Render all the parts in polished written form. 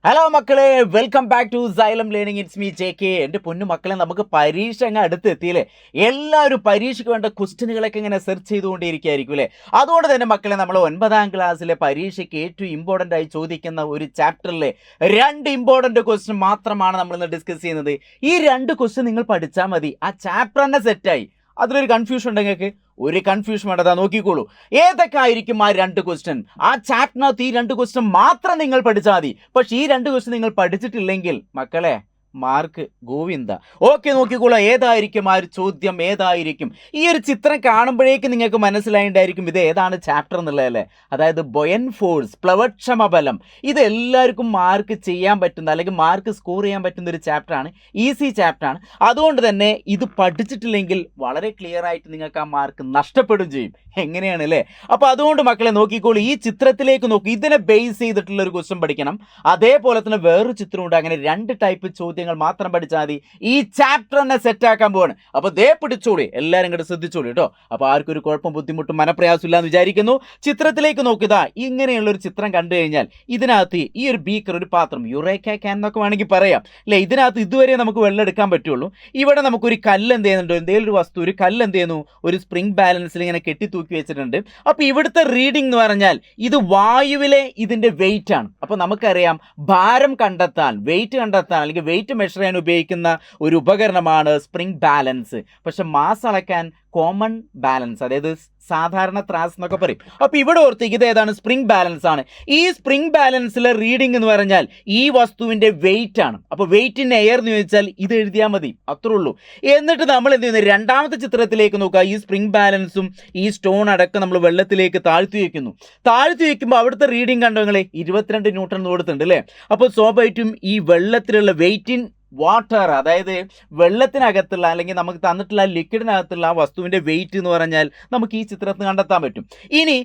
Hello മക്കളെ, welcome back to Xylem learning. It's me J K. എൻ്റെ പൊന്നു മക്കളെ, നമുക്ക് പരീക്ഷ അങ്ങ് അടുത്ത് എത്തിയില്ലേ? എല്ലാവരും പരീക്ഷയ്ക്ക് വേണ്ട ക്വസ്റ്റ്യനുകളൊക്കെ ഇങ്ങനെ സെർച്ച് ചെയ്തുകൊണ്ടിരിക്കുകയായിരിക്കും അല്ലേ? അതുകൊണ്ട് തന്നെ മക്കളെ, നമ്മൾ 9ാം ക്ലാസ്സിലെ പരീക്ഷയ്ക്ക് ഏറ്റവും ഇമ്പോർട്ടൻ്റ് ആയി ചോദിക്കുന്ന ഒരു ചാപ്റ്ററിലെ 2 ഇമ്പോർട്ടൻ്റ് ക്വസ്റ്റ്യൻ മാത്രമാണ് നമ്മളിന്ന് ഡിസ്കസ് ചെയ്യുന്നത്. ഈ 2 ക്വസ്റ്റ്യൻ നിങ്ങൾ പഠിച്ചാൽ മതി, ആ ചാപ്റ്റർ തന്നെ സെറ്റായി. അതിലൊരു കൺഫ്യൂഷൻ ഉണ്ടെങ്കിൽ നിങ്ങൾക്ക് ഒരു കൺഫ്യൂഷൻ വേണ്ടതാ, നോക്കിക്കോളൂ. ഏതൊക്കെ ആയിരിക്കും ആ 2 ക്വസ്റ്റ്യൻ? ആ ചാപ്റ്ററിനകത്ത് ഈ 2 ക്വസ്റ്റ്യൻ മാത്രം നിങ്ങൾ പഠിച്ചാൽ മതി. പക്ഷേ ഈ 2 ക്വസ്റ്റ്യൻ നിങ്ങൾ പഠിച്ചിട്ടില്ലെങ്കിൽ മക്കളെ, മാർക്ക് ഗോവിന്ദ. ഓക്കെ, നോക്കിക്കോളൂ. ഏതായിരിക്കും ആ ഒരു ചോദ്യം? ഏതായിരിക്കും? ഈ ഒരു ചിത്രം കാണുമ്പോഴേക്കും നിങ്ങൾക്ക് മനസ്സിലായിട്ടുണ്ടായിരിക്കും ഇത് ഏതാണ് ചാപ്റ്റർ എന്നുള്ളതല്ലേ. അതായത് ബൊയൻ ഫോഴ്സ്, പ്ലവക്ഷമ ബലം. ഇത് എല്ലാവർക്കും മാർക്ക് ചെയ്യാൻ പറ്റുന്ന, അല്ലെങ്കിൽ മാർക്ക് സ്കോർ ചെയ്യാൻ പറ്റുന്ന ഒരു ചാപ്റ്ററാണ്. ഈസി ചാപ്റ്ററാണ്. അതുകൊണ്ട് തന്നെ ഇത് പഠിച്ചിട്ടില്ലെങ്കിൽ വളരെ ക്ലിയർ ആയിട്ട് നിങ്ങൾക്ക് ആ മാർക്ക് നഷ്ടപ്പെടുകയും ചെയ്യും. എങ്ങനെയാണ് അല്ലേ? അപ്പോൾ അതുകൊണ്ട് മക്കളെ നോക്കിക്കോളൂ, ഈ ചിത്രത്തിലേക്ക് നോക്കി. ഇതിനെ ബേസ് ചെയ്തിട്ടുള്ള ഒരു ക്വസ്റ്റ്യൻ പഠിക്കണം. അതേപോലെ തന്നെ വേറൊരു ചിത്രമുണ്ട്. അങ്ങനെ 2 ടൈപ്പ് ചോദ്യങ്ങൾ മാത്രം പഠിച്ചാൽ മതി. ഈ ചാപ്റ്റർ തന്നെ സെറ്റ് ആക്കാൻ പോവാണ്. അപ്പോൾ ദേ പിടിച്ചോളി, എല്ലാവരും ഇങ്ങോട്ട് ശ്രദ്ധിച്ചോളൂ കേട്ടോ. അപ്പോൾ ആർക്കും ഒരു കുഴപ്പം ബുദ്ധിമുട്ടും മനപ്രയാസം ഇല്ലാന്ന് വിചാരിക്കുന്നു. ചിത്രത്തിലേക്ക് നോക്കിയതാ, ഇങ്ങനെയുള്ള ഒരു ചിത്രം കണ്ടു കഴിഞ്ഞാൽ ഇതിനകത്ത് ഈ ഒരു ബീക്കർ, ഒരു പാത്രം, യുറേക്ക ക്യാൻ എന്നൊക്കെ വേണമെങ്കിൽ പറയാം അല്ലേ. ഇതിനകത്ത് ഇതുവരെ നമുക്ക് വെള്ളം എടുക്കാൻ പറ്റുള്ളൂ. ഇവിടെ നമുക്കൊരു കല്ല് എന്ത് ചെയ്യുന്നുണ്ടോ, എന്തെങ്കിലും ഒരു വസ്തു, ഒരു കല്ല് എന്ത് ചെയ്യുന്നു, ഒരു സ്പ്രിംഗ് ബാലൻസിൽ ഇങ്ങനെ കെട്ടിത്തൂക്കി വെച്ചിട്ടുണ്ട്. അപ്പോൾ ഇവിടുത്തെ റീഡിംഗ് എന്ന് പറഞ്ഞാൽ ഇത് വായുവിലെ ഇതിൻ്റെ വെയിറ്റ് ആണ്. അപ്പോൾ നമുക്കറിയാം, ഭാരം കണ്ടെത്താൻ, വെയിറ്റ് കണ്ടെത്താൻ അല്ലെങ്കിൽ വെയിറ്റ് മെഷർ ചെയ്യാൻ ഉപയോഗിക്കുന്ന ഒരു ഉപകരണമാണ് സ്പ്രിംഗ് ബാലൻസ്. പക്ഷെ മാസ് അളക്കാൻ കോമൺ ബാലൻസ്, അതായത് സാധാരണ ത്രാസ് എന്നൊക്കെ പറയും. അപ്പോൾ ഇവിടെ ഓർത്തേക്ക് ഇത് ഏതാണ്? സ്പ്രിംഗ് ബാലൻസ് ആണ്. ഈ സ്പ്രിംഗ് ബാലൻസിലെ റീഡിംഗ് എന്ന് പറഞ്ഞാൽ ഈ വസ്തുവിൻ്റെ വെയിറ്റ് ആണ്. അപ്പോൾ വെയിറ്റ് ഇൻ എയർ എന്ന് ചോദിച്ചാൽ ഇത് എഴുതിയാൽ മതി, അത്രേ ഉള്ളൂ. എന്നിട്ട് നമ്മൾ എന്ത് ചെയ്യുന്നത്, രണ്ടാമത്തെ ചിത്രത്തിലേക്ക് നോക്കുക. ഈ സ്പ്രിംഗ് ബാലൻസും ഈ സ്റ്റോൺ അടക്കം നമ്മൾ വെള്ളത്തിലേക്ക് താഴ്ത്തി വയ്ക്കുന്നു. താഴ്ത്തി വയ്ക്കുമ്പോൾ അവിടുത്തെ റീഡിംഗ് കണ്ടോ നിങ്ങൾ? 22 ന്യൂട്ടൺ കൊടുത്തിട്ടുണ്ട് അല്ലേ. അപ്പോൾ സ്വാഭാവികമായിട്ടും ഈ വെള്ളത്തിലുള്ള വെയിറ്റ് ഇൻ വാട്ടർ, അതായത് വെള്ളത്തിനകത്തുള്ള അല്ലെങ്കിൽ നമുക്ക് തന്നിട്ടുള്ള ലിക്വിഡിനകത്തുള്ള ആ വസ്തുവിൻ്റെ വെയിറ്റ് എന്ന് പറഞ്ഞാൽ നമുക്ക് ഈ ചിത്രത്തിൽ കണ്ടെത്താൻ പറ്റും. ഇനി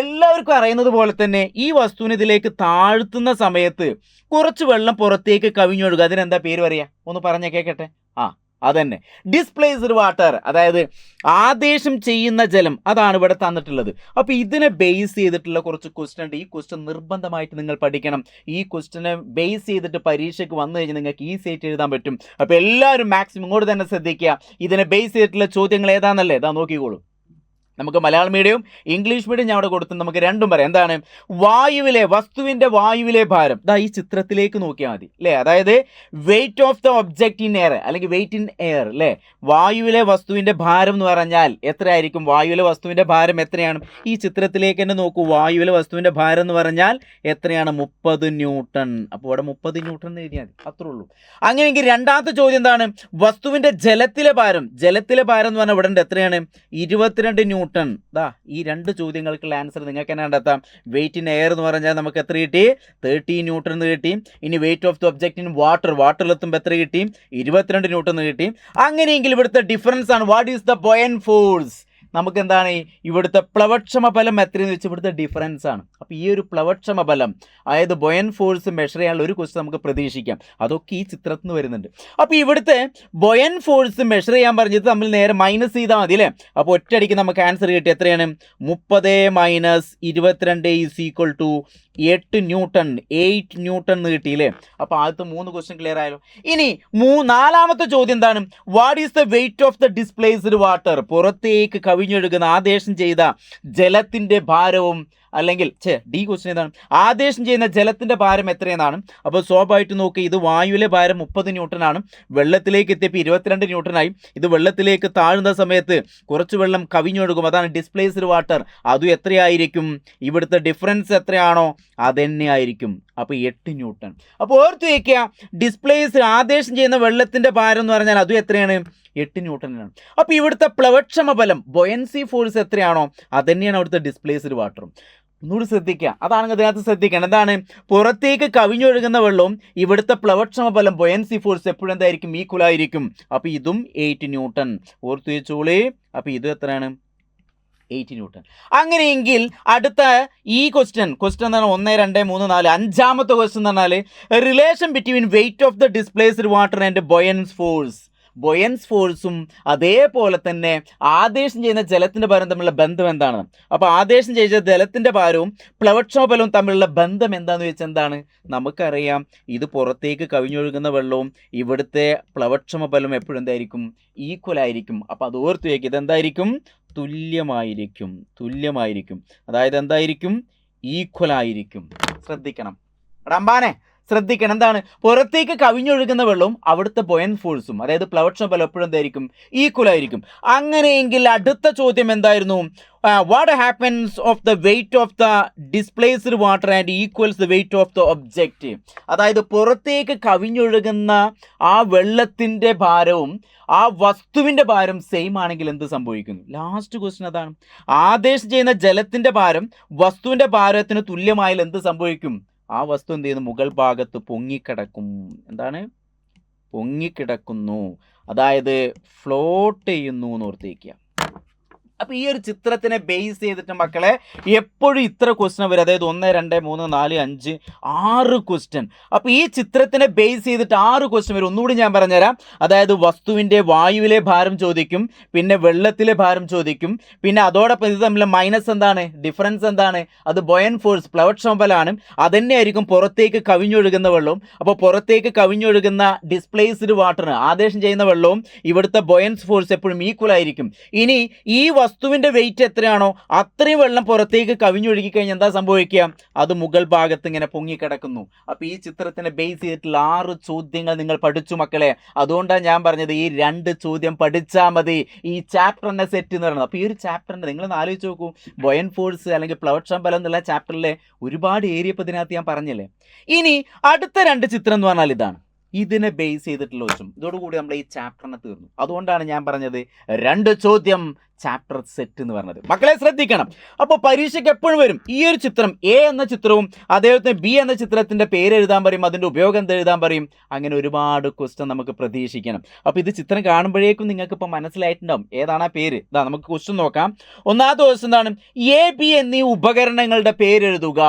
എല്ലാവർക്കും അറിയുന്നത് പോലെ തന്നെ ഈ വസ്തുവിനെ ഇതിലേക്ക് താഴ്ത്തുന്ന സമയത്ത് കുറച്ച് വെള്ളം പുറത്തേക്ക് കവിഞ്ഞൊഴുകുക. അതിനെന്താ പേര് പറയുക? ഒന്ന് പറഞ്ഞേ കേൾക്കട്ടെ. അതന്നെ, ഡിസ്പ്ലേസ്ഡ് വാട്ടർ, അതായത് ആദേശം ചെയ്യുന്ന ജലം. അതാണ് ഇവിടെ തന്നിട്ടുള്ളത്. അപ്പോൾ ഇതിനെ ബേസ് ചെയ്തിട്ടുള്ള കുറച്ച് ക്വസ്റ്റ്യൻ ഉണ്ട്. ഈ ക്വസ്റ്റ്യൻ നിർബന്ധമായിട്ട് നിങ്ങൾ പഠിക്കണം. ഈ ക്വസ്റ്റ്യനെ ബേസ് ചെയ്തിട്ട് പരീക്ഷയ്ക്ക് വന്നു കഴിഞ്ഞാൽ നിങ്ങൾക്ക് ഈസി ആയിട്ട് എഴുതാൻ പറ്റും. അപ്പോൾ എല്ലാവരും മാക്സിമം ഇങ്ങോട്ട് തന്നെ ശ്രദ്ധിക്കുക. ഇതിനെ ബേസ് ചെയ്തിട്ടുള്ള ചോദ്യങ്ങൾ ഏതാണെന്നല്ലേ, ഇതാ നോക്കിക്കോളൂ. നമുക്ക് മലയാളം മീഡിയവും ഇംഗ്ലീഷ് മീഡിയം ഞാൻ അവിടെ കൊടുത്തു, നമുക്ക് രണ്ടും പറയാം. എന്താണ്? വായുവിലെ, വസ്തുവിൻ്റെ വായുവിലെ ഭാരം. ഇതാ ഈ ചിത്രത്തിലേക്ക് നോക്കിയാൽ മതി അല്ലേ. അതായത് wait of the object in air അല്ലെങ്കിൽ വെയിറ്റ് ഇൻ എയർ അല്ലേ. വായുവിലെ വസ്തുവിൻ്റെ ഭാരം എന്ന് പറഞ്ഞാൽ എത്രയായിരിക്കും? വായുവിലെ വസ്തുവിൻ്റെ ഭാരം എത്രയാണ്? ഈ ചിത്രത്തിലേക്ക് തന്നെ നോക്കൂ. വായുവിലെ വസ്തുവിൻ്റെ ഭാരം എന്ന് പറഞ്ഞാൽ എത്രയാണ്? 30 ന്യൂട്ടൺ. അപ്പോൾ ഇവിടെ 30 ന്യൂട്ടൺ എന്ന് എഴുതിയാൽ മതി, അത്രേ ഉള്ളൂ. അങ്ങനെയെങ്കിൽ രണ്ടാമത്തെ ചോദ്യം എന്താണ്? വസ്തുവിൻ്റെ ജലത്തിലെ ഭാരം. ജലത്തിലെ ഭാരം എന്ന് പറഞ്ഞാൽ ഇവിടെ എത്രയാണ്? 22 ന്യൂട്ടൺ. ദാ ഈ 2 ചോദ്യങ്ങൾക്കുള്ള ആൻസർ നിങ്ങൾക്ക് തന്നെ കണ്ടെത്താം. വെയിറ്റ് ഇൻ എയർ എന്ന് പറഞ്ഞാൽ നമുക്ക് എത്ര കിട്ടി? 30 ന്യൂട്ടൺ എന്ന് കിട്ടി. ഇനി weight of the object in water, വാട്ടറിലെത്തുമ്പോൾ എത്ര കിട്ടി? 22 ന്യൂട്ടൺ എന്ന് കിട്ടി. അങ്ങനെയെങ്കിൽ ഇവിടുത്തെ ഡിഫറൻസ് ആണ് വാട്ട് ഈസ് ദ ബൊയൻ ഫോഴ്സ്. നമുക്ക് എന്താണ് ഇവിടുത്തെ പ്ലവക്ഷമ ബലം എത്രയെന്ന് വെച്ചാൽ ഇവിടുത്തെ ഡിഫറൻസ് ആണ്. അപ്പോൾ ഈ ഒരു പ്ലവക്ഷമ ബലം, അതായത് ബൊയൻ ഫോഴ്സ് മെഷർ ചെയ്യാനുള്ള ഒരു ക്വസ്റ്റ്യൻ നമുക്ക് പ്രതീക്ഷിക്കാം. അതൊക്കെ ഈ ചിത്രത്തിൽ നിന്ന് വരുന്നുണ്ട്. അപ്പോൾ ഇവിടുത്തെ ബൊയൻ ഫോഴ്സ് മെഷർ ചെയ്യാൻ പറഞ്ഞത് നമ്മൾ നേരെ മൈനസ് ചെയ്താൽ മതി അല്ലേ. അപ്പോൾ ഒറ്റയടിക്ക് നമുക്ക് ആൻസർ കിട്ടി. എത്രയാണ്? 30 - 22 = 8 ന്യൂട്ടൺ. 8 ന്യൂട്ടൺ എന്ന് കിട്ടിയില്ലേ. അപ്പോൾ ആദ്യത്തെ 3 ക്വസ്റ്റ്യൻ ക്ലിയർ ആയല്ലോ. ഇനി നാലാമത്തെ ചോദ്യം എന്താണ്? What is the wait of the displaced water? പുറത്തേക്ക് കവിഞ്ഞൊഴുകുന്ന, ആദേശം ചെയ്ത ജലത്തിൻ്റെ ഭാരവും, അല്ലെങ്കിൽ ഡി ക്വസ്റ്റ്യൻ ഏതാണ്? ആദേശം ചെയ്യുന്ന ജലത്തിൻ്റെ ഭാരം എത്രയെന്നാണ്. അപ്പോൾ സ്വാഭാവികമായിട്ട് നോക്കി, ഇത് വായുവിലെ ഭാരം 30 ന്യൂട്ടൺ ആണ്. വെള്ളത്തിലേക്ക് എത്തിയപ്പോൾ 22 ന്യൂട്ടണായി. ഇത് വെള്ളത്തിലേക്ക് താഴുന്ന സമയത്ത് കുറച്ച് വെള്ളം കവിഞ്ഞൊഴുകും, അതാണ് ഡിസ്പ്ലേസ്ഡ് വാട്ടർ. അതും എത്രയായിരിക്കും? ഇവിടുത്തെ ഡിഫറൻസ് എത്രയാണോ അതുതന്നെ ആയിരിക്കും. അപ്പോൾ 8 ന്യൂട്ടൺ. അപ്പോൾ ഓർത്ത് വയ്ക്കുക, ഡിസ്പ്ലേസ്, ആദേശം ചെയ്യുന്ന വെള്ളത്തിൻ്റെ ഭാരം എന്ന് പറഞ്ഞാൽ അതും എത്രയാണ്? 8 ന്യൂട്ടനാണ്. അപ്പോൾ ഇവിടുത്തെ പ്ലവക്ഷമ ബലം, ബൊയൻസി ഫോഴ്സ് എത്രയാണോ അതുതന്നെയാണ് അവിടുത്തെ ഡിസ്പ്ലേസ്ഡ് വാട്ടറും. ഒന്നുകൂടി ശ്രദ്ധിക്കുക, അതാണ് അതിനകത്ത് ശ്രദ്ധിക്കണം. എന്താണ്? പുറത്തേക്ക് കവിഞ്ഞൊഴുകുന്ന വെള്ളവും ഇവിടുത്തെ പ്ലവക്ഷമ ബലം, ബൊയൻസി ഫോഴ്സ് എപ്പോഴും എന്തായിരിക്കും? ഈക്വൽ ആയിരിക്കും. അപ്പോൾ ഇതും 8 ന്യൂട്ടൺ. ഓർത്ത് വെച്ചോളേ. അപ്പോൾ ഇത് എത്രയാണ്? 8 ന്യൂട്ടൺ. അങ്ങനെയെങ്കിൽ അടുത്ത ഈ ക്വസ്റ്റ്യൻ എന്താണ്? 1, 2, 3, 4. അഞ്ചാമത്തെ ക്വസ്റ്റ്യൻ എന്ന് പറഞ്ഞാൽ relation between weight of the displaced water and buoyant force. Buoyant ഫോഴ്സും അതേപോലെ തന്നെ ആദേശം ചെയ്യുന്ന ജലത്തിൻ്റെ ഭാരം തമ്മിലുള്ള ബന്ധം എന്താണ്? അപ്പോൾ ആദേശം ചെയ്ത ജലത്തിൻ്റെ ഭാരവും പ്ലവക്ഷോഭ ബലവും തമ്മിലുള്ള ബന്ധം എന്താണെന്ന് വെച്ചാൽ എന്താണ്? നമുക്കറിയാം, ഇത് പുറത്തേക്ക് കവിഞ്ഞൊഴുകുന്ന വെള്ളവും ഇവിടുത്തെ പ്ലവക്ഷമ ബലം എപ്പോഴും എന്തായിരിക്കും? ഈക്വൽ ആയിരിക്കും. അപ്പോൾ അത് ഓർത്ത് വയ്ക്കുക, ഇതെന്തായിരിക്കും? തുല്യമായിരിക്കും. അതായത് എന്തായിരിക്കും? ഈക്വൽ ആയിരിക്കും. ശ്രദ്ധിക്കണം റമ്പാനെ, ശ്രദ്ധിക്കണം. എന്താണ്? പുറത്തേക്ക് കവിഞ്ഞൊഴുകുന്ന വെള്ളവും അവിടുത്തെ ബൊയൻ ഫോഴ്സും അതായത് പ്ലവക്ഷമ ബലം എപ്പോഴും എന്തായിരിക്കും? ഈക്വൽ ആയിരിക്കും. അങ്ങനെയെങ്കിൽ അടുത്ത ചോദ്യം എന്തായിരുന്നു? What happens of the wait of the displaced water and equals the wait of the object. അതായത് പുറത്തേക്ക് കവിഞ്ഞൊഴുകുന്ന ആ വെള്ളത്തിൻ്റെ ഭാരവും ആ വസ്തുവിൻ്റെ ഭാരം സെയിം ആണെങ്കിൽ എന്ത് സംഭവിക്കുന്നു? ലാസ്റ്റ് ക്വസ്റ്റ്യൻ അതാണ്. ആദേശം ചെയ്യുന്ന ജലത്തിൻ്റെ ഭാരം വസ്തുവിൻ്റെ ഭാരത്തിന് തുല്യമായാൽ എന്ത് സംഭവിക്കും? ആ വസ്തു എന്ത് ചെയ്യുന്നു? മുകൾ ഭാഗത്ത് പൊങ്ങിക്കിടക്കും. എന്താണ്? പൊങ്ങിക്കിടക്കുന്നു. അതായത് ഫ്ലോട്ട് ചെയ്യുന്നു എന്ന് ഓർത്തിരിക്കുക. അപ്പോൾ ഈ ഒരു ചിത്രത്തിനെ ബേസ് ചെയ്തിട്ട് മക്കളെ എപ്പോഴും ഇത്ര ക്വസ്റ്റ്യൻ വരും. അതായത് 1, 2, 3, 4, 5, 6 ക്വസ്റ്റ്യൻ. അപ്പോൾ ഈ ചിത്രത്തിനെ ബേസ് ചെയ്തിട്ട് 6 ക്വസ്റ്റ്യൻ വരും. ഒന്നുകൂടി ഞാൻ പറഞ്ഞുതരാം. അതായത് വസ്തുവിൻ്റെ വായുവിലെ ഭാരം ചോദിക്കും, പിന്നെ വെള്ളത്തിലെ ഭാരം ചോദിക്കും, പിന്നെ അതോടൊപ്പം ഇത് തമ്മിൽ മൈനസ് എന്താണ്? ഡിഫറൻസ് എന്താണ്? അത് ബൊയൻ ഫോഴ്സ്, പ്ലവക്ഷമ ബലമാണ്. അതന്നെ ആയിരിക്കും പുറത്തേക്ക് കവിഞ്ഞൊഴുകുന്ന വെള്ളവും. അപ്പോൾ പുറത്തേക്ക് കവിഞ്ഞൊഴുകുന്ന ഡിസ്പ്ലേസ്ഡ് വാട്ടറിന് ആദേശം ചെയ്യുന്ന വെള്ളവും ഇവിടുത്തെ ബൊയൻസ് ഫോഴ്സ് എപ്പോഴും ഈക്വൽ ആയിരിക്കും. ഇനി ഈ വസ്തുവിൻ്റെ വെയിറ്റ് എത്രയാണോ അത്രയും വെള്ളം പുറത്തേക്ക് കവിഞ്ഞൊഴുകി കഴിഞ്ഞാൽ എന്താ സംഭവിക്കുക? അത് മുകൾ ഭാഗത്ത് ഇങ്ങനെ പൊങ്ങിക്കിടക്കുന്നു. അപ്പോൾ ഈ ചിത്രത്തിനെ ബേസ് ചെയ്തിട്ടുള്ള 6 ചോദ്യങ്ങൾ നിങ്ങൾ പഠിച്ചു മക്കളെ. അതുകൊണ്ടാണ് ഞാൻ പറഞ്ഞത് ഈ 2 ചോദ്യം പഠിച്ചാൽ മതി ഈ ചാപ്റ്ററിനെ സെറ്റ് എന്ന് പറയുന്നത്. അപ്പോൾ ഈ ഒരു ചാപ്റ്ററിൻ്റെ നിങ്ങൾ ആലോചിച്ച് നോക്കൂ, ബൊയൻ ഫോഴ്സ് അല്ലെങ്കിൽ പ്ലവക്ഷമ ബലം എന്നുള്ള ചാപ്റ്ററിലെ ഒരുപാട് ഏരിയ ഇപ്പോൾ ഇതിനകത്ത് ഞാൻ പറഞ്ഞില്ലേ. ഇനി അടുത്ത 2 ചിത്രം എന്ന് പറഞ്ഞാൽ ഇതാണ്. ഇതിനെ ബേസ് ചെയ്തിട്ടുള്ള ക്വസ്റ്റ്യൻ. ഇതോടുകൂടി നമ്മൾ ഈ ചാപ്റ്ററിനെ തീർന്നു. അതുകൊണ്ടാണ് ഞാൻ പറഞ്ഞത് 2 ചോദ്യം ചാപ്റ്റർ സെറ്റ് എന്ന് പറഞ്ഞത്. മക്കളെ ശ്രദ്ധിക്കണം. അപ്പോൾ പരീക്ഷയ്ക്ക് എപ്പോഴും വരും ഈ ഒരു ചിത്രം, എ എന്ന ചിത്രവും അതേപോലെ ബി എന്ന ചിത്രത്തിൻ്റെ പേര് എഴുതാൻ പറയും, അതിൻ്റെ ഉപയോഗം എന്ത് എഴുതാൻ പറയും. അങ്ങനെ ഒരുപാട് ക്വസ്റ്റ്യൻ നമുക്ക് പ്രതീക്ഷിക്കണം. അപ്പോൾ ഇത് ചിത്രം കാണുമ്പോഴേക്കും നിങ്ങൾക്ക് ഇപ്പോൾ മനസ്സിലായിട്ടുണ്ടാവും ഏതാണ് ആ പേര്. ഇതാ നമുക്ക് ക്വസ്റ്റ്യൻ നോക്കാം. ഒന്നാമത്തെ ക്വസ്റ്റ്യൻ എന്താണ്? എ ബി എന്നീ ഉപകരണങ്ങളുടെ പേരെഴുതുക.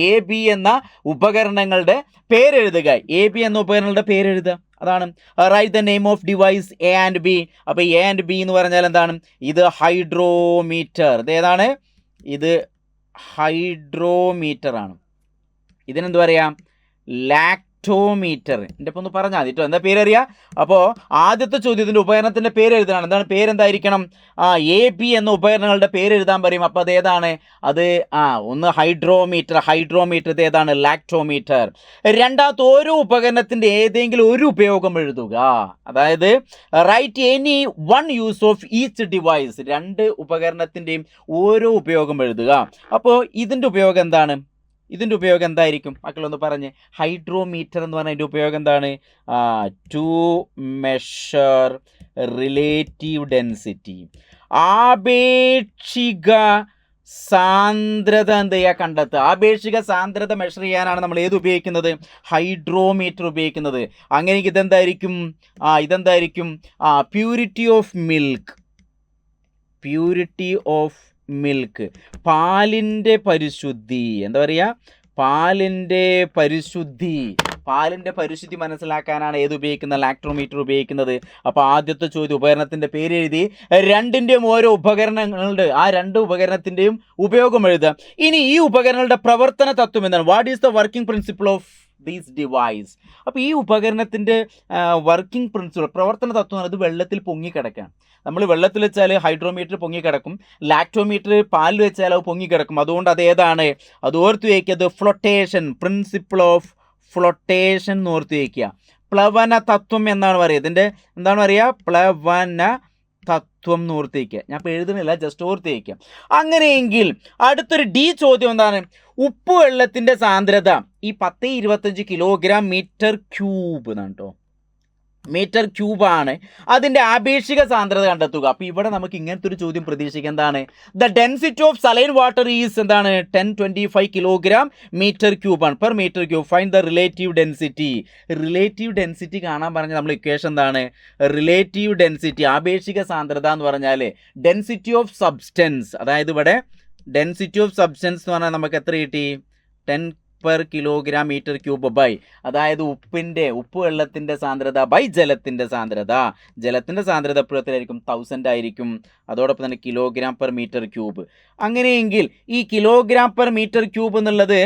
എ ബി എന്ന ഉപകരണങ്ങളുടെ പേരെഴുതുക. എ ബി എന്ന ഉപകരണങ്ങളുടെ പേരെഴുതുക. അതാണ് write the name of device A and B. അപ്പോൾ എ ആൻഡ് ബി എന്ന് പറഞ്ഞാൽ എന്താണ്? ഇത് ഹൈഡ്രോമീറ്റർ. ഇത് ഏതാണ്? ഇത് ഹൈഡ്രോമീറ്റർ ആണ്. ഇതിനെന്ത് പറയാം? ലാക്ടോമീറ്റർ. എൻ്റെ ഇപ്പോൾ ഒന്ന് പറഞ്ഞാൽ മതി കേട്ടോ, എന്താ പേരറിയാം. അപ്പോൾ ആദ്യത്തെ ചോദ്യത്തിൻ്റെ ഉപകരണത്തിൻ്റെ പേര് എഴുതണം. എന്താണ് പേരെന്തായിരിക്കണം? എ ബി എന്ന ഉപകരണങ്ങളുടെ പേര് എഴുതാൻ പറയും. അപ്പോൾ അത് ഏതാണ്? അത് ഒന്ന് ഹൈഡ്രോമീറ്റർ ഇത് ഏതാണ്? ലാക്ടോമീറ്റർ. രണ്ടാമത്തെ ഓരോ ഉപകരണത്തിൻ്റെ ഏതെങ്കിലും ഒരു ഉപയോഗം എഴുതുക. അതായത് write any one use of each device. 2 ഉപകരണത്തിൻ്റെയും ഓരോ ഉപയോഗം എഴുതുക. അപ്പോൾ ഇതിൻ്റെ ഉപയോഗം എന്താണ്? ഇതിൻ്റെ ഉപയോഗം എന്തായിരിക്കും മക്കളൊന്ന് പറഞ്ഞ്. ഹൈഡ്രോമീറ്റർ എന്ന് പറഞ്ഞാൽ അതിൻ്റെ ഉപയോഗം എന്താണ്? To measure relative density. ആപേക്ഷിക സാന്ദ്രത എന്ത് ചെയ്യുക? കണ്ടെത്തുക. ആപേക്ഷിക സാന്ദ്രത മെഷർ ചെയ്യാനാണ് നമ്മൾ ഏത് ഉപയോഗിക്കുന്നത്? ഹൈഡ്രോമീറ്റർ ഉപയോഗിക്കുന്നത്. അങ്ങനെ ഇതെന്തായിരിക്കും? ഇതെന്തായിരിക്കും? Purity of milk. പാലിൻ്റെ പരിശുദ്ധി. എന്താ പറയുക? പാലിൻ്റെ പരിശുദ്ധി മനസ്സിലാക്കാനാണ് ഏത് ഉപയോഗിക്കുന്നത്? ലാക്ടോമീറ്റർ ഉപയോഗിക്കുന്നത്. അപ്പോൾ ആദ്യത്തെ ചോദ്യം ഉപകരണത്തിൻ്റെ പേര് എഴുതി, 2ൻ്റെയും ഓരോ ഉപകരണങ്ങളുണ്ട്, ആ 2 ഉപകരണത്തിൻ്റെയും ഉപയോഗം എഴുതുക. ഇനി ഈ ഉപകരണങ്ങളുടെ പ്രവർത്തന തത്വം എന്താണ്? What is the working principle of these device. അപ്പോൾ ഈ ഉപകരണത്തിൻ്റെ വർക്കിംഗ് പ്രിൻസിപ്പിൾ, പ്രവർത്തന തത്വം അത് വെള്ളത്തിൽ പൊങ്ങിക്കിടക്കുകയാണ്. നമ്മൾ വെള്ളത്തിൽ വെച്ചാൽ ഹൈഡ്രോമീറ്റർ പൊങ്ങിക്കിടക്കും, ലാക്ടോമീറ്റർ പാലിൽ വെച്ചാൽ അത് പൊങ്ങിക്കിടക്കും. അതുകൊണ്ട് അത് ഏതാണ്? അത് ഓർത്ത് വയ്ക്കുക. ഫ്ലോട്ടേഷൻ, പ്രിൻസിപ്പിൾ ഓഫ് ഫ്ലോട്ടേഷൻ എന്ന് ഓർത്ത് വയ്ക്കുക. പ്ലവന തത്വം എന്നാണ് പറയുക. ഇതിൻ്റെ എന്താണ് പറയുക? പ്ലവന തത്വം എന്ന് ഓർത്ത് വയ്ക്കുക. ഞാൻ ഇപ്പോൾ എഴുതുന്നില്ല, ജസ്റ്റ് ഓർത്ത് വയ്ക്കുക. അങ്ങനെയെങ്കിൽ അടുത്തൊരു ഡി ചോദ്യം എന്താണ്? ഉപ്പ് വെള്ളത്തിൻ്റെ സാന്ദ്രത ഈ 10-25 കിലോഗ്രാം മീറ്റർ ക്യൂബ് എന്നാണ് കേട്ടോ. മീറ്റർ ക്യൂബാണ്. അതിൻ്റെ ആപേക്ഷിക സാന്ദ്രത കണ്ടെത്തുക. അപ്പോൾ ഇവിടെ നമുക്ക് ഇങ്ങനത്തെ ഒരു ചോദ്യം പ്രതീക്ഷിക്കുക. എന്താണ്? The density of saline water is എന്താണ്? 1025 കിലോഗ്രാം മീറ്റർ ക്യൂബാണ് per metre cube. Find the relative density കാണാൻ പറഞ്ഞാൽ നമ്മൾ ഇക്വേഷൻ എന്താണ്? റിലേറ്റീവ് ഡെൻസിറ്റി, ആപേക്ഷിക സാന്ദ്രത എന്ന് പറഞ്ഞാൽ ഡെൻസിറ്റി ഓഫ് സബ്സ്റ്റൻസ്. അതായത് ഇവിടെ ഡെൻസിറ്റി ഓഫ് സബ്സ്റ്റൻസ് എന്ന് പറഞ്ഞാൽ നമുക്ക് എത്ര കിട്ടി? 10 per kilogram metre cube by, അതായത് ഉപ്പ് വെള്ളത്തിൻ്റെ സാന്ദ്രത ബൈ ജലത്തിൻ്റെ സാന്ദ്രത. ജലത്തിൻ്റെ സാന്ദ്രത എപ്പോഴത്തിലായിരിക്കും 1000 ആയിരിക്കും. അതോടൊപ്പം തന്നെ കിലോഗ്രാം പെർ മീറ്റർ ക്യൂബ്. അങ്ങനെയെങ്കിൽ ഈ കിലോഗ്രാം പെർ മീറ്റർ ക്യൂബ് എന്നുള്ളത്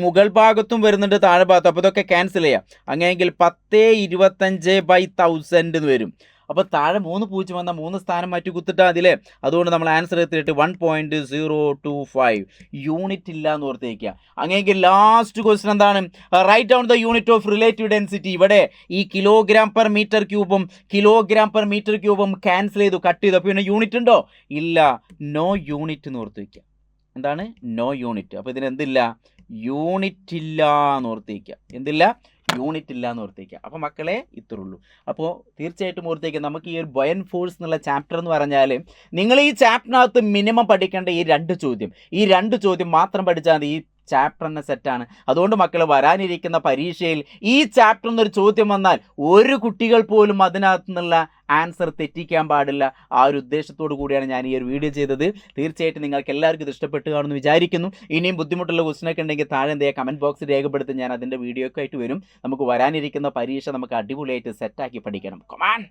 മുകൾ ഭാഗത്തും വരുന്നുണ്ട്, താഴെ ഭാഗത്തും. അപ്പോൾ ഇതൊക്കെ ക്യാൻസൽ ചെയ്യാം. അങ്ങനെയെങ്കിൽ 1025/1000 എന്ന് വരും. അപ്പോൾ താഴെ 3 പൂജ്യം വന്നാൽ 3 സ്ഥാനം മാറ്റി കുത്തിട്ടാൽ അതിലെ. അതുകൊണ്ട് നമ്മൾ ആൻസർ എത്തിയിട്ട് 1.025 യൂണിറ്റ് ഇല്ല എന്ന് ഓർത്തേക്കുക. അങ്ങനെയെങ്കിൽ ലാസ്റ്റ് ക്വസ്റ്റൻ എന്താണ്? Write down the unit of relative density. ഇവിടെ ഈ കിലോഗ്രാം പെർ മീറ്റർ ക്യൂബും ക്യാൻസൽ ചെയ്തു, കട്ട് ചെയ്തു. അപ്പോൾ പിന്നെ യൂണിറ്റ് ഉണ്ടോ? ഇല്ല, നോ യൂണിറ്റ് എന്ന് ഓർത്ത് വയ്ക്കുക. എന്താണ്? No unit. അപ്പോൾ ഇതിന് എന്തില്ല? യൂണിറ്റ് ഇല്ല എന്ന് ഓർത്തേക്കുക. എന്തില്ല? യൂണിറ്റ് ഇല്ല എന്ന് ഓർത്തേക്കുക. അപ്പോൾ മക്കളെ ഇത്രയുള്ളൂ. അപ്പോൾ തീർച്ചയായിട്ടും ഓർത്തേക്കുക, നമുക്ക് ഈ ഒരു ബൊയൻ ഫോഴ്സ് എന്നുള്ള ചാപ്റ്റർ എന്ന് പറഞ്ഞാൽ നിങ്ങൾ ഈ ചാപ്റ്ററിനകത്ത് മിനിമം പഠിക്കേണ്ട ഈ 2 ചോദ്യം മാത്രം പഠിച്ചാൽ മതി. ഈ ചാപ്റ്റർ തന്നെ സെറ്റാണ്. അതുകൊണ്ട് മക്കൾ വരാനിരിക്കുന്ന പരീക്ഷയിൽ ഈ ചാപ്റ്ററിൽ നിന്നൊരു ചോദ്യം വന്നാൽ ഒരു കുട്ടികൾ പോലും അതിനകത്തു നിന്നുള്ള ആൻസർ തെറ്റിക്കാൻ പാടില്ല. ആ ഒരു ഉദ്ദേശത്തോടു കൂടിയാണ് ഞാൻ ഈ ഒരു വീഡിയോ ചെയ്തത്. തീർച്ചയായിട്ടും നിങ്ങൾക്ക് എല്ലാവർക്കും ഇത് ഇഷ്ടപ്പെട്ട് കാണുമെന്ന് വിചാരിക്കുന്നു. ഇനിയും ബുദ്ധിമുട്ടുള്ള ക്വസ്റ്റനൊക്കെ ഉണ്ടെങ്കിൽ താഴെ എന്തെങ്കിലും കമൻറ്റ് ബോക്സിൽ രേഖപ്പെടുത്തി ഞാൻ അതിൻ്റെ വീഡിയോ ഒക്കെ ആയിട്ട് വരും. നമുക്ക് വരാനിരിക്കുന്ന പരീക്ഷ നമുക്ക് അടിപൊളിയായിട്ട് സെറ്റാക്കി പഠിക്കണം. കമാൻ.